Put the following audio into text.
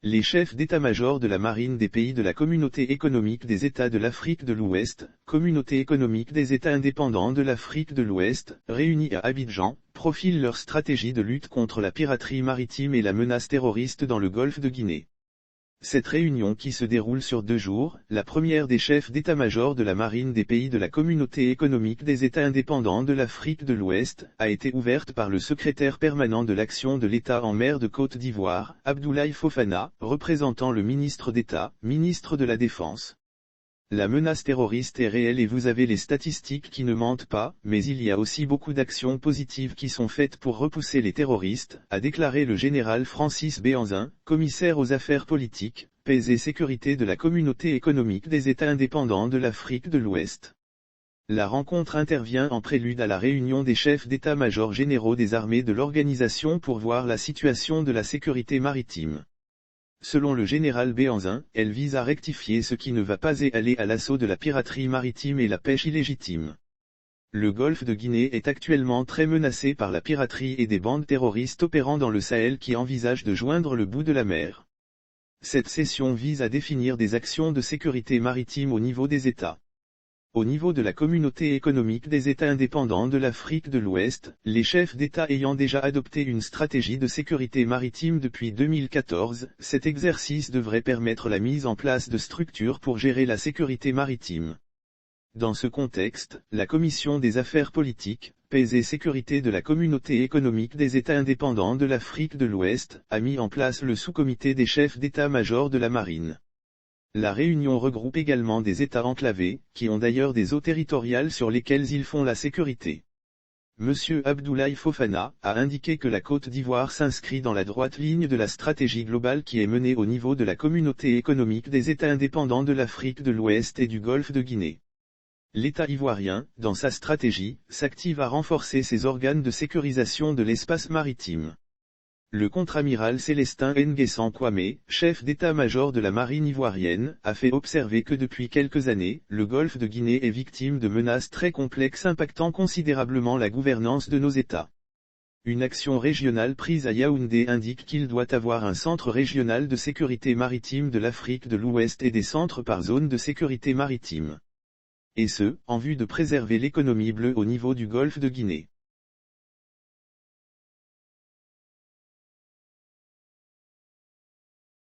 Les chefs d'état-major de la marine des pays de la Communauté économique des États de l'Afrique de l'Ouest, Communauté économique des États indépendants de l'Afrique de l'Ouest, réunis à Abidjan, profilent leur stratégie de lutte contre la piraterie maritime et la menace terroriste dans le golfe de Guinée. Cette réunion qui se déroule sur 2 jours, la première des chefs d'état-major de la marine des pays de la Communauté économique des États indépendants de l'Afrique de l'Ouest, a été ouverte par le secrétaire permanent de l'action de l'État en mer de Côte d'Ivoire, Abdoulaye Fofana, représentant le ministre d'État, ministre de la Défense. La menace terroriste est réelle et vous avez les statistiques qui ne mentent pas, mais il y a aussi beaucoup d'actions positives qui sont faites pour repousser les terroristes, a déclaré le général Francis Béhanzin, commissaire aux affaires politiques, paix et sécurité de la Communauté économique des États indépendants de l'Afrique de l'Ouest. La rencontre intervient en prélude à la réunion des chefs d'état-major généraux des armées de l'organisation pour voir la situation de la sécurité maritime. Selon le général Béhanzin, elle vise à rectifier ce qui ne va pas et aller à l'assaut de la piraterie maritime et la pêche illégitime. Le golfe de Guinée est actuellement très menacé par la piraterie et des bandes terroristes opérant dans le Sahel qui envisagent de joindre le bout de la mer. Cette session vise à définir des actions de sécurité maritime au niveau des États. Au niveau de la Communauté économique des États indépendants de l'Afrique de l'Ouest, les chefs d'État ayant déjà adopté une stratégie de sécurité maritime depuis 2014, cet exercice devrait permettre la mise en place de structures pour gérer la sécurité maritime. Dans ce contexte, la Commission des affaires politiques, paix et sécurité de la Communauté économique des États indépendants de l'Afrique de l'Ouest, a mis en place le sous-comité des chefs d'état-major de la marine. La réunion regroupe également des États enclavés, qui ont d'ailleurs des eaux territoriales sur lesquelles ils font la sécurité. M. Abdoulaye Fofana a indiqué que la Côte d'Ivoire s'inscrit dans la droite ligne de la stratégie globale qui est menée au niveau de la Communauté économique des États indépendants de l'Afrique de l'Ouest et du Golfe de Guinée. L'État ivoirien, dans sa stratégie, s'active à renforcer ses organes de sécurisation de l'espace maritime. Le contre-amiral Célestin Nguessan Kwame, chef d'état-major de la marine ivoirienne, a fait observer que depuis quelques années, le golfe de Guinée est victime de menaces très complexes impactant considérablement la gouvernance de nos États. Une action régionale prise à Yaoundé indique qu'il doit avoir un centre régional de sécurité maritime de l'Afrique de l'Ouest et des centres par zone de sécurité maritime. Et ce, en vue de préserver l'économie bleue au niveau du golfe de Guinée.